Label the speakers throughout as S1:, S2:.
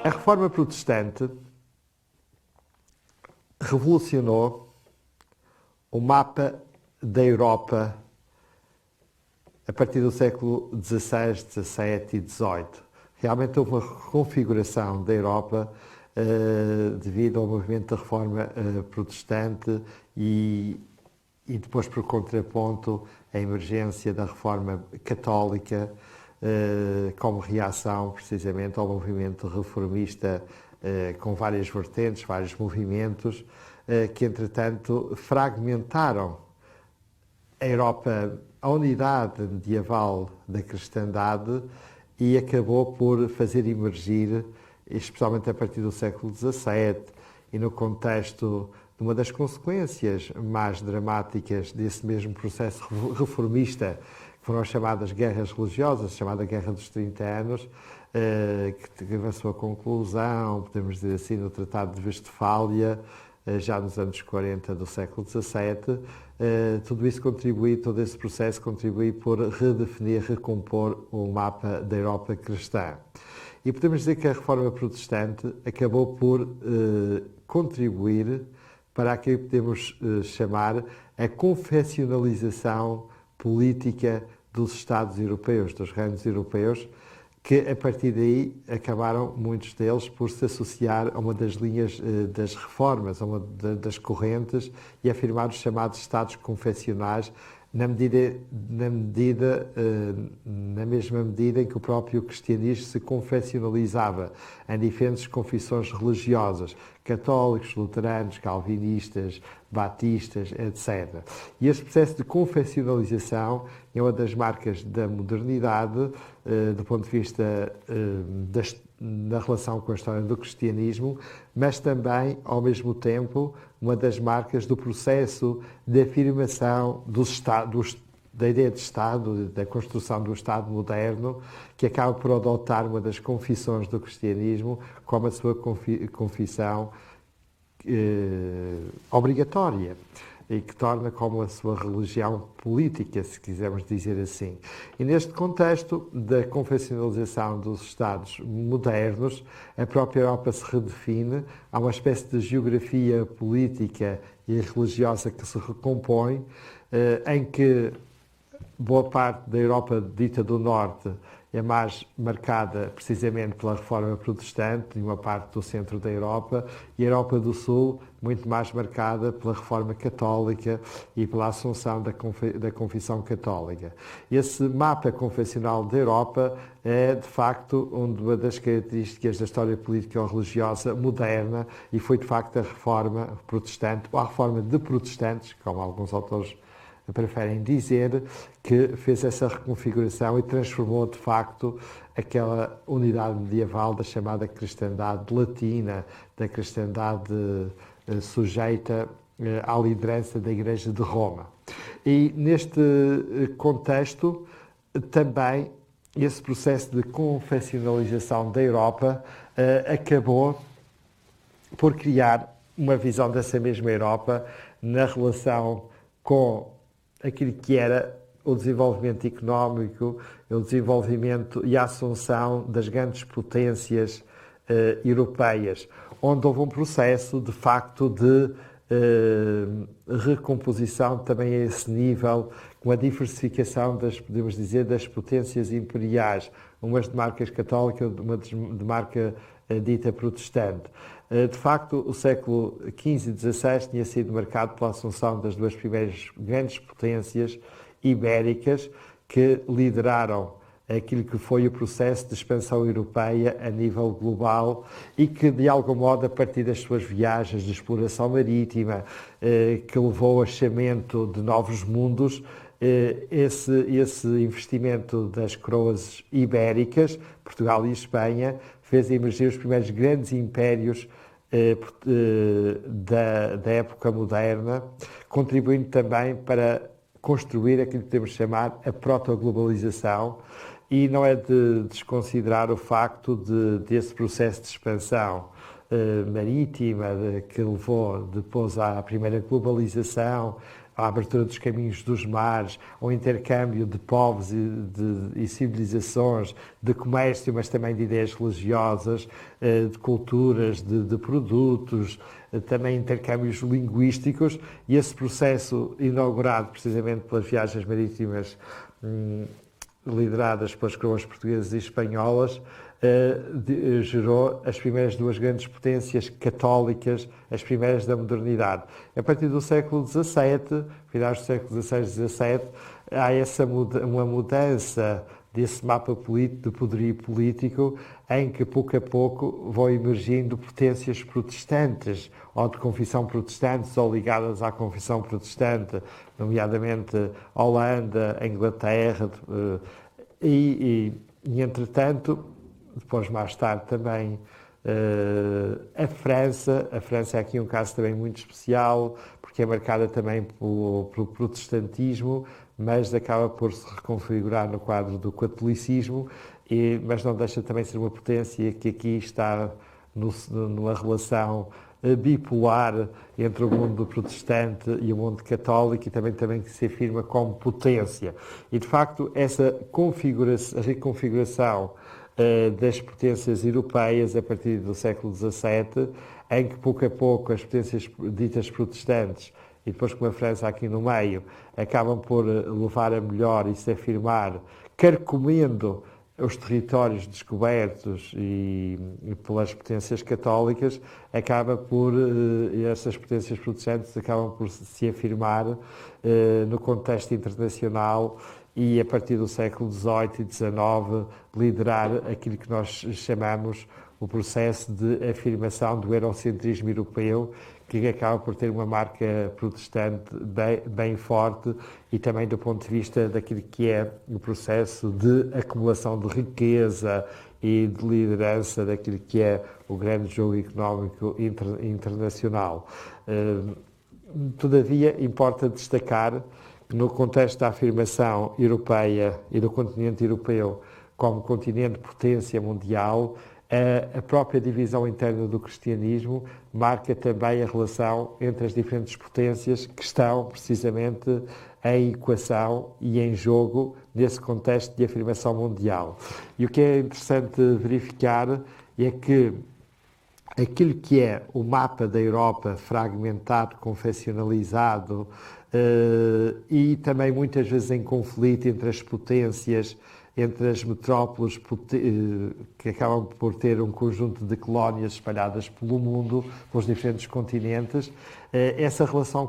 S1: A Reforma Protestante revolucionou o mapa da Europa a partir do século XVI, XVII e XVIII. Realmente houve uma reconfiguração da Europa devido ao movimento da Reforma Protestante e depois, por contraponto, a emergência da Reforma Católica como reação, precisamente, ao movimento reformista com várias vertentes, vários movimentos, que, entretanto, fragmentaram a Europa, a unidade medieval da cristandade, e acabou por fazer emergir, especialmente a partir do século XVII, e no contexto de uma das consequências mais dramáticas desse mesmo processo reformista, que foram as chamadas guerras religiosas, a chamada Guerra dos 30 Anos, que teve a sua conclusão, podemos dizer assim, no Tratado de Westfália, já nos anos 40 do século XVII. Tudo isso contribui, todo esse processo contribui por redefinir, recompor o mapa da Europa cristã. E podemos dizer que a Reforma Protestante acabou por contribuir para aquilo que podemos chamar a confessionalização política dos Estados europeus, dos reinos europeus, que a partir daí acabaram muitos deles por se associar a uma das linhas das reformas, a uma das correntes, e afirmar os chamados Estados confessionais, na mesma medida em que o próprio cristianismo se confessionalizava em diferentes confissões religiosas, católicos, luteranos, calvinistas, batistas, etc. E este processo de confessionalização é uma das marcas da modernidade, do ponto de vista da relação com a história do cristianismo, mas também, ao mesmo tempo, uma das marcas do processo de afirmação da ideia de Estado, da construção do Estado moderno, que acaba por adotar uma das confissões do cristianismo como a sua confissão obrigatória, e que torna como a sua religião política, se quisermos dizer assim. E neste contexto da confessionalização dos Estados modernos, a própria Europa se redefine, há uma espécie de geografia política e religiosa que se recompõe, em que boa parte da Europa dita do Norte é mais marcada precisamente pela Reforma Protestante, e uma parte do centro da Europa, e a Europa do Sul muito mais marcada pela Reforma Católica e pela assunção da Confissão Católica. Esse mapa confessional da Europa é, de facto, uma das características da história política ou religiosa moderna, e foi, de facto, a Reforma Protestante, ou a Reforma de Protestantes, como alguns autores preferem dizer, que fez essa reconfiguração e transformou, de facto, aquela unidade medieval da chamada cristandade latina, da cristandade sujeita à liderança da Igreja de Roma. E, neste contexto, também esse processo de confessionalização da Europa acabou por criar uma visão dessa mesma Europa na relação com aquilo que era o desenvolvimento económico, o desenvolvimento e a assunção das grandes potências europeias, onde houve um processo, de facto, de recomposição também a esse nível, com a diversificação podemos dizer, das potências imperiais, umas de marcas católicas, uma de marca dita protestante. De facto, o século XV e XVI tinha sido marcado pela assunção das duas primeiras grandes potências ibéricas, que lideraram aquilo que foi o processo de expansão europeia a nível global, e que, de algum modo, a partir das suas viagens de exploração marítima, que levou ao achamento de novos mundos, esse investimento das coroas ibéricas, Portugal e Espanha, fez emergir os primeiros grandes impérios da época moderna, contribuindo também para construir aquilo que podemos chamar a protoglobalização, e não é de desconsiderar o facto desse processo de expansão marítima que levou depois à primeira globalização, à abertura dos caminhos dos mares, ao intercâmbio de povos e civilizações, de comércio, mas também de ideias religiosas, de culturas, de produtos, também intercâmbios linguísticos, e esse processo inaugurado precisamente pelas viagens marítimas lideradas pelas coroas portuguesas e espanholas, gerou as primeiras duas grandes potências católicas, as primeiras da modernidade. A partir do século XVII, finais do século XVI, XVII, há uma mudança desse mapa de poderio político, em que pouco a pouco vão emergindo potências protestantes, ou de confissão protestante, ou ligadas à confissão protestante, nomeadamente Holanda, Inglaterra, entretanto, depois mais tarde também a França. A França é aqui um caso também muito especial, porque é marcada também pelo protestantismo, mas acaba por se reconfigurar no quadro do catolicismo, mas não deixa também ser uma potência que aqui está numa relação bipolar entre o mundo protestante e o mundo católico, e também que se afirma como potência. E, de facto, essa reconfiguração das potências europeias a partir do século XVII, em que pouco a pouco as potências ditas protestantes, e depois com a França aqui no meio, acabam por levar a melhor e se afirmar, carcomendo os territórios descobertos e pelas potências católicas, essas potências protestantes acabam por se afirmar no contexto internacional, e a partir do século XVIII e XIX liderar aquilo que nós chamamos o processo de afirmação do eurocentrismo europeu, que acaba por ter uma marca protestante bem forte, e também do ponto de vista daquilo que é o processo de acumulação de riqueza e de liderança daquilo que é o grande jogo económico internacional. Todavia, importa destacar que no contexto da afirmação europeia e do continente europeu como continente potência mundial, a própria divisão interna do cristianismo marca também a relação entre as diferentes potências que estão precisamente em equação e em jogo nesse contexto de afirmação mundial. E o que é interessante verificar é que aquilo que é o mapa da Europa fragmentado, confessionalizado, e também muitas vezes em conflito entre as potências, entre as metrópoles que acabam por ter um conjunto de colónias espalhadas pelo mundo, pelos diferentes continentes, essa relação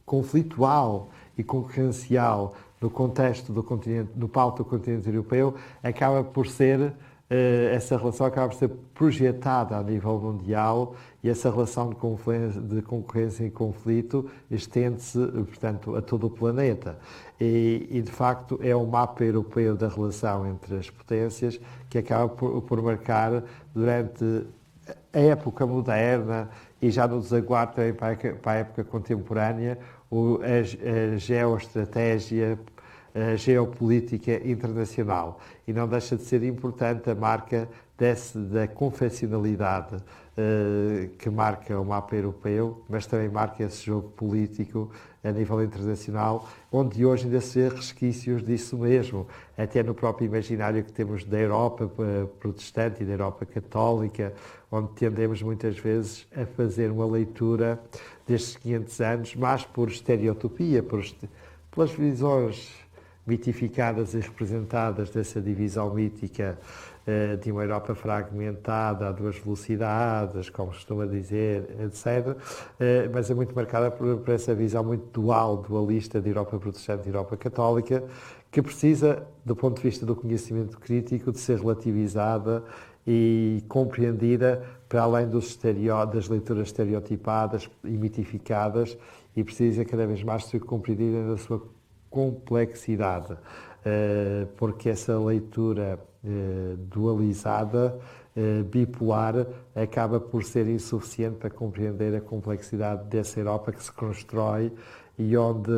S1: conflitual e concorrencial no contexto do continente, no palco do continente europeu, acaba por ser essa relação acaba por ser projetada a nível mundial, e essa relação de concorrência e conflito estende-se, portanto, a todo o planeta. E, de facto, é o mapa europeu da relação entre as potências que acaba por marcar, durante a época moderna e já no desaguar também para a época contemporânea, a geoestratégia, a geopolítica internacional. E não deixa de ser importante a marca da confessionalidade que marca o mapa europeu, mas também marca esse jogo político a nível internacional, onde hoje ainda se vê resquícios disso mesmo, até no próprio imaginário que temos da Europa protestante e da Europa católica, onde tendemos muitas vezes a fazer uma leitura destes 500 anos, mais por estereotopia, pelas visões mitificadas e representadas dessa divisão mítica de uma Europa fragmentada a duas velocidades, como se costuma dizer, etc. Mas é muito marcada por essa visão muito dualista de Europa protestante e Europa católica, que precisa, do ponto de vista do conhecimento crítico, de ser relativizada e compreendida para além das leituras estereotipadas e mitificadas, e precisa cada vez mais ser compreendida na sua complexidade, porque essa leitura dualizada, bipolar, acaba por ser insuficiente para compreender a complexidade dessa Europa que se constrói, e onde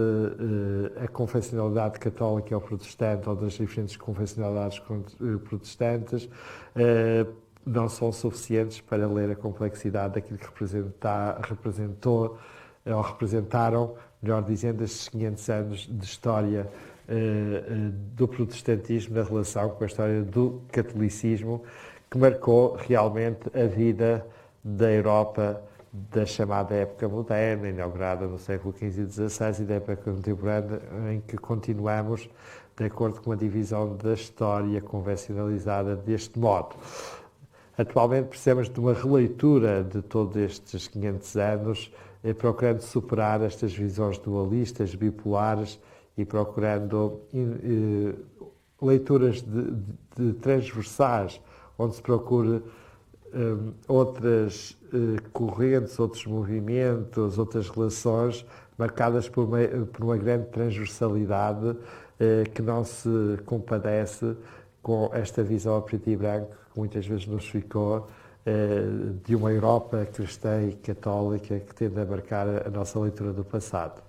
S1: a confessionalidade católica ou protestante, ou das diferentes confessionalidades protestantes, não são suficientes para ler a complexidade daquilo que representou ou representaram, melhor dizendo, estes 500 anos de história do protestantismo na relação com a história do catolicismo, que marcou realmente a vida da Europa da chamada época moderna, inaugurada no século XV e XVI, e da época contemporânea, em que continuamos de acordo com a divisão da história convencionalizada deste modo. Atualmente precisamos de uma releitura de todos estes 500 anos, procurando superar estas visões dualistas, bipolares, e procurando leituras de transversais, onde se procure outras correntes, outros movimentos, outras relações marcadas por uma grande transversalidade que não se compadece com esta visão a preto e branco que muitas vezes nos ficou de uma Europa cristã e católica que tende a marcar a nossa leitura do passado.